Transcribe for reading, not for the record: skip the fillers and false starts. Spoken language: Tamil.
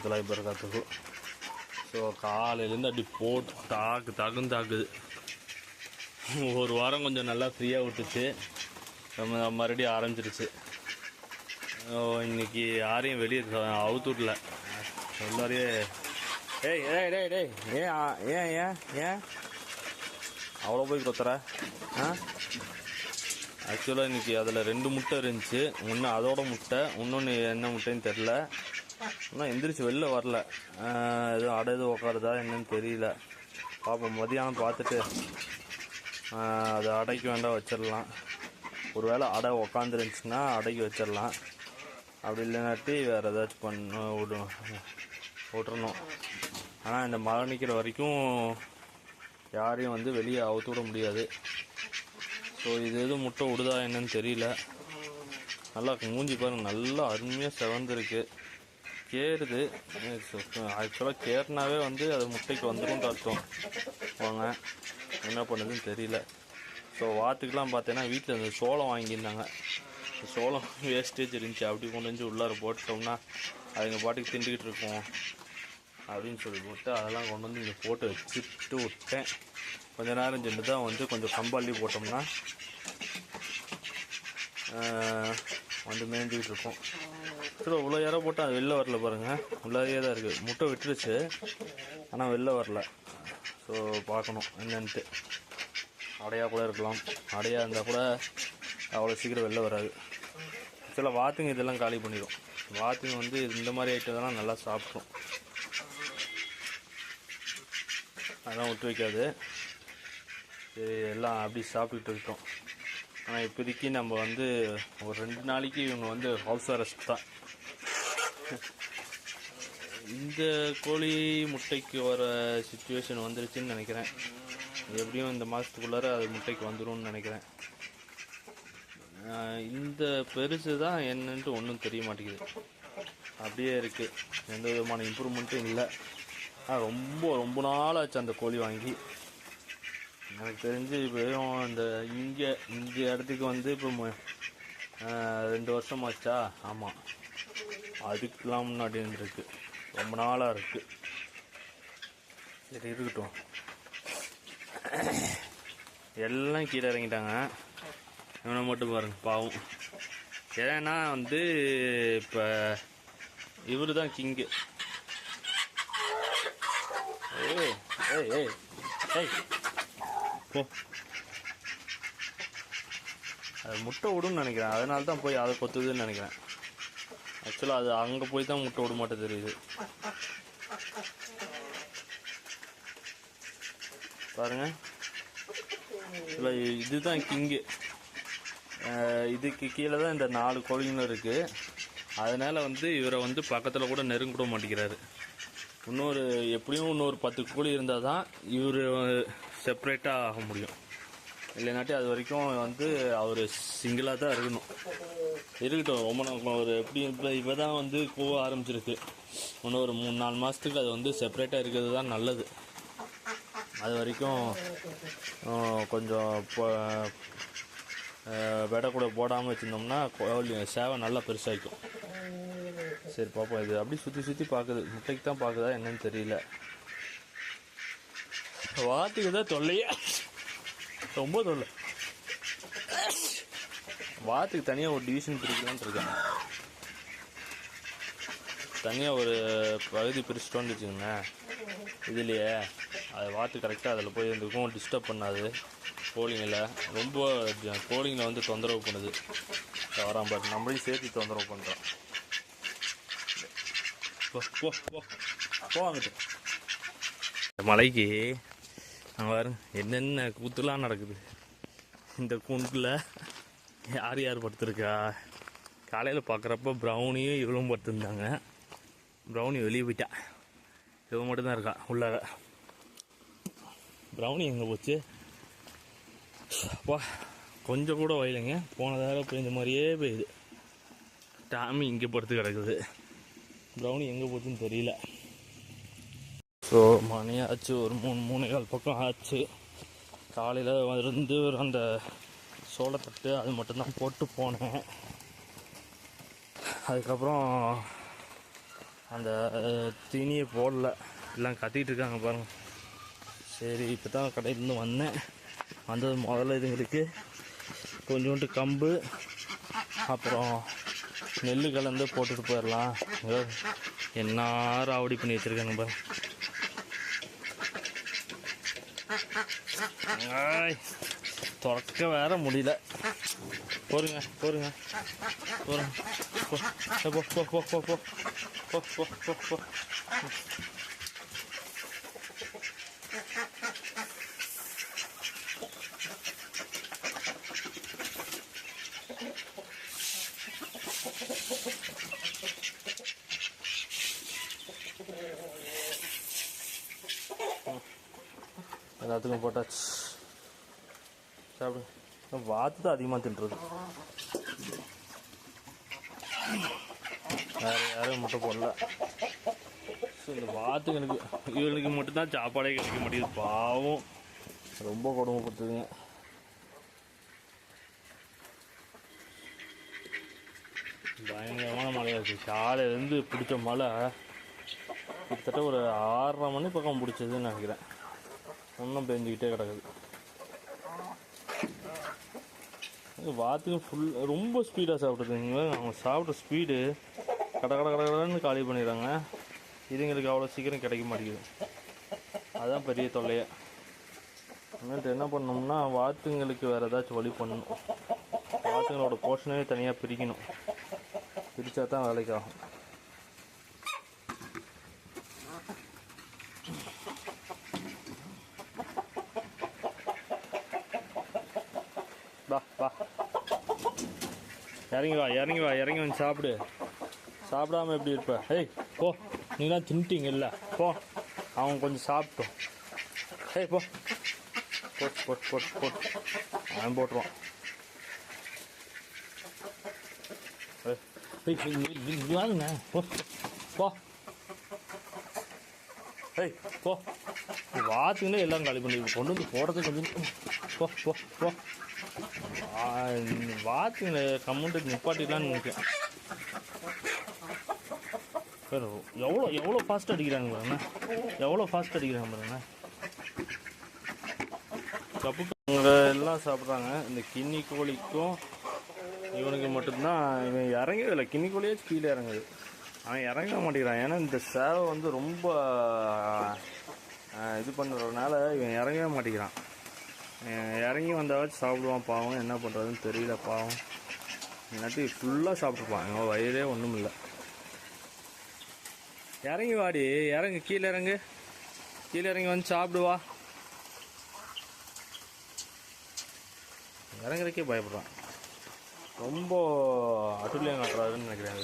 வரமத்துலாஹி வபரகாத்துஹு. ஸோ காலையிலேருந்து அப்படி போட்டு தாக்குன்னு தாக்குது. ஒரு வாரம் கொஞ்சம் நல்லா ஃப்ரீயாக விட்டுச்சு, மறுபடியும் ஆரம்பிச்சிருச்சு. இன்னைக்கு யாரையும் வெளியே அவுத்துட்ல எல்லாரையே. ஏய் ஏய் டேய் டேய் ஏன் அவ்வளோ போய் கொத்துற? ஆக்சுவலாக இன்றைக்கி அதில் 2 முட்டை இருந்துச்சு. ஒன்று அதோட முட்டை, இன்னொன்று என்ன முட்டைன்னு தெரில. ஆனால் எந்திரிச்சு வெளில வரல. எதுவும் அடை எதுவும் உக்காருதா என்னன்னு தெரியல. பார்ப்போம், மதியானம் பார்த்துட்டு அது அடைக்கு வேண்டாம் வச்சிடலாம். ஒரு வேளை அடை உக்காந்துருந்துச்சுன்னா அடைக்கு வச்சிடலாம். அப்படி இல்லைனாட்டி வேறு ஏதாச்சும் விட்டுறணும். ஆனால் இந்த மழை நிற்கிற வரைக்கும் யாரையும் வந்து வெளியே அவுத்து விட முடியாது. ஸோ இது எதுவும் முட்டை விடுதா என்னன்னு தெரியல. நல்லா மூஞ்சி பாருங்க, நல்லா அருமையாக செவந்துருக்கு, கேருது. ஆக்சுவலாக கேர்னாவே வந்து அது முட்டைக்கு வந்துடும் அர்த்தம். வாங்க என்ன பண்ணுதுன்னு தெரியல. ஸோ வாத்துக்கெலாம் பார்த்தீங்கன்னா வீட்டில் இந்த சோளம் வாங்கியிருந்தாங்க. சோளம் வேஸ்டேஜ் இருந்துச்சு, அப்படி கொண்டு வந்து உள்ளார போட்டோம்னா அதுங்க பாட்டுக்கு திண்டுக்கிட்டு இருக்கோம் அப்படின்னு சொல்லி போட்டு அதெல்லாம் கொண்டு வந்து இங்கே போட்டு வச்சுட்டு விட்டேன். கொஞ்ச நேரம் சென்று தான் வந்து கொஞ்சம் கம்பாள்ளி போட்டோம்னா வந்து மேய்ஞ்சிக்கிட்டு இருக்கோம். சரி, இவ்வளோ யாரோ போட்டால் அது வெளில வரல பாருங்கள், உள்ளாரியே தான் இருக்குது. முட்டை விட்டுருச்சு ஆனால் வெளில வரல. ஸோ பார்க்கணும் என்னன்ட்டு. அடையாக கூட இருக்கலாம், அடையாக இருந்தால் கூட அவ்வளோ சீக்கிரம் வெளில வராது. ஆக்சுவலாக வாத்துங்க இதெல்லாம் காலி பண்ணிடும். வாத்துங்க வந்து இந்த மாதிரி ஐட்டம்லாம் நல்லா சாப்பிட்ரும், அதெல்லாம் விட்டு வைக்காது. சரி, எல்லாம் அப்படி சாப்பிட்டுட்டு இருக்கோம். ஆனால் இப்போதைக்கு நம்ம வந்து ஒரு 2 நாளைக்கு இவங்க வந்து ஹவுஸ் அரெஸ்ட் தான். இந்த கோழி முட்டைக்கு வர சிச்சுவேஷன் வந்துருச்சுன்னு நினைக்கிறேன். எப்படியும் இந்த மாதத்துக்குள்ளார அது முட்டைக்கு வந்துடும் நினைக்கிறேன். இந்த பெருசு தான் என்னன்ட்டு ஒன்றும் தெரிய மாட்டேங்குது, அப்படியே இருக்குது. எந்த விதமான இம்ப்ரூவ்மெண்ட்டும் இல்லை. ரொம்ப நாளாச்சு அந்த கோழி வாங்கி. எனக்கு தெரிஞ்சு இப்போ இந்த இடத்துக்கு வந்து இப்போ 2 வருஷம் ஆச்சா? ஆமாம், அதுக்கெலாம் முன்னாடி இருந்துருக்கு, ரொம்ப நாளாக இருக்குது. சரி இருக்கட்டும். எல்லாம் கீழே இறங்கிட்டாங்க, இவனை மட்டும் பாருங்க பாவம். ஏன்னா வந்து இப்போ இவரு தான் கிங்கு. ஏய் ஏய் ஏய் ஏய் போ. அது முட்டை விடுன்னு நினைக்கிறேன், அதனால தான் போய் அதை கொத்துதுன்னு நினைக்கிறேன். ஆக்சுவலாக அது அங்கே போய் தான் முட்டை விட மாட்டே தெரியுது பாருங்க. இதுதான் கிங்கு. இதுக்கு கீழே தான் இந்த 4 கோழிங்களும் இருக்குது. அதனால் வந்து இவரை வந்து பக்கத்தில் கூட நெருங்கிட மாட்டேங்கிறாரு. எப்படியும் இன்னொரு 10 கோழி இருந்தால் தான் இவர் செப்ரேட்டாக ஆக முடியும். இல்லைனாட்டி அது வரைக்கும் வந்து அவர் சிங்கிளாக தான் இருக்கட்டும். ரொம்ப ஒரு எப்படி இப்போ தான் வந்து போக ஆரம்பிச்சிருக்கு. இன்னும் ஒரு 3-4 மாதத்துக்கு அது வந்து செப்ரேட்டாக இருக்கிறது தான் நல்லது. அது வரைக்கும் கொஞ்சம் விடை கூட போடாமல் வச்சுருந்தோம்னா சேவை நல்லா பெருசாகிக்கும். சரி பார்ப்போம். இது அப்படி சுற்றி பார்க்குது, முட்டைக்கு தான் பார்க்குதா என்னன்னு தெரியல. வாத்துக்கு தான் தொல்லையே, ரொம்ப தொல்லை. வாத்துக்கு தனியாக ஒரு டிவிஷன் பிரிக்கலான்னு இருக்கேன். தனியாக ஒரு பகுதி பிரிச்சுட்டோன்னு வச்சுக்கோங்களேன் இதுலேயே. அது வாத்து கரெக்டாக அதில் போய் இருந்துக்கும், டிஸ்டர்ப் பண்ணாது. கோழிங்களை ரொம்ப கோழிங்களை வந்து தொந்தரவு பண்ணுது. வரான் பாரு, நம்மளையும் சேர்த்து தொந்தரவு பண்ணுறோம். போவாங்கிட்டு மலைக்கு அங்கே பாருங்க என்னென்ன கூத்துலாம் நடக்குது. இந்த கூண்டில் யார் படுத்துருக்கா? காலையில் பார்க்குறப்ப ப்ரௌனியும் இவளும் படுத்துருந்தாங்க. ப்ரௌனி வெளியே போயிட்டா, இவன் மட்டும்தான் இருக்கா உள்ளார. ப்ரௌனி எங்கே போச்சு? அப்பா கொஞ்சம் கூட வயலைங்க, போனதால பெய்ஞ்ச மாதிரியே பெய்யுது. டாமி இங்கே படுத்து கிடக்குது, ப்ரௌனி எங்கே போச்சுன்னு தெரியல. ஸோ மணி ஆச்சு, ஒரு 3-3:15 பக்கம் ஆச்சு. காலையில் இருந்து அந்த சோளத்தட்டு அது மட்டும்தான் போட்டு போனேன். அதுக்கப்புறம் அந்த தீனியை போடல, எல்லாம் கத்திக்கிட்டு இருக்காங்க பாருங்க. சரி, இப்போ தான் கடையிலேருந்து வந்தேன். வந்தது முதல்ல இதுங்களுக்கு கொஞ்சோண்டு கம்பு அப்புறம் நெல் கலந்து போட்டுட்டு போயிடலாம். என்ன ராவடி பண்ணி வச்சுருக்காங்க பாருங்க. திறக்க வேற முடியல. போருங்க போருங்க போருங்க போ போ போ போ போ போ போ போ போ. எல்லாத்துக்கும் போட்டாச்சு, சாப்பிடுங்க. வாத்து தான் அதிகமாக தின்றது, வேறு யாரும் முட்டை போடல. ஸோ இந்த வாத்துங்களுக்கு இவனுக்கு மட்டும்தான் சாப்பாடே கிடைக்க மாட்டேங்குது. பாவம், ரொம்ப கொடுமைப்படுத்துதுங்க. பயங்கரமான மழையாக இருக்குது. காலையிலேருந்து பிடிச்ச மழை கிட்டத்தட்ட ஒரு 6:30 மணி பக்கம் பிடிச்சதுன்னு நினைக்கிறேன். இன்னும் பெஞ்சிக்கிட்டே கிடக்குது. வாத்துக்கு ரொம்ப ஸ்பீடாக சாப்பிட்றதுங்க. அவங்க சாப்பிட்ற ஸ்பீடு கடை கடன்னு காலி பண்ணிடுறாங்க. இதுங்களுக்கு அவ்வளோ சீக்கிரம் கிடைக்க மாட்டேங்குது. அதுதான் பெரிய தொல்லையை. அதனால என்ன பண்ணோம்னா, வாத்துங்களுக்கு வேறு ஏதாச்சும் வழி பண்ணணும். வாத்துங்களோட போர்ஷனே தனியாக பிரிக்கணும். பிரித்தா தான் வேலைக்கு ஆகும். வா வா, இறங்கி வா இறங்கி வா, இறங்கி வந்து சாப்பிடு. சாப்பிடாம எப்படி இருப்ப? ஏய் போ, நீங்களாம் தின்ட்டிங்கல்ல, போ. அவங்க கொஞ்சம் சாப்பிட்டோம். ஏய் போ, போட்டு போட்டு போட்டு போட்டு அவன் போட்டுருவான். வாங்க போ போ. ஏய் போ, வாத்துக்குன்னே எல்லாம் காலி பண்ணி கொண்டு வந்து போடுறது கொஞ்சம். போ போ போ. வாத்துங்களை கம்முன்ட்டு நிப்பாட்டிக்கலான்னு நினைக்கிறேன். எவ்வளோ ஃபாஸ்ட் அடிக்கிறாங்க பாருங்க, எவ்வளோ ஃபாஸ்ட் அடிக்கிறாங்க பாருங்க. கப்புங்க எல்லாம் சாப்பிட்றாங்க. இந்த கின்னி கோழிக்கும் இவனுக்கு மட்டும்தான் இவன் இறங்கதில்லை. கின்னி கோழியே கீழே இறங்குது, அவன் இறங்க மாட்டேங்கிறான். ஏன்னா இந்த சேவை வந்து ரொம்ப இது பண்ணுறதுனால இவன் இறங்கவே மாட்டேங்கிறான். இறங்கி வந்தாச்சும் சாப்பிடுவான். பாவம், என்ன பண்ணுறதுன்னு தெரியல. பாவம், இல்லாட்டி ஃபுல்லாக சாப்பிட்ருப்பான். இவன் வயிறே ஒன்றும் இல்லை. இறங்கி வாடி, இறங்கு, கீழே இறங்கு, கீழே இறங்கி வந்து சாப்பிடுவா. இறங்குறதுக்கே பயப்படுறான். ரொம்ப அட்டுலியம் காட்டுறாருன்னு நினைக்கிறேன்.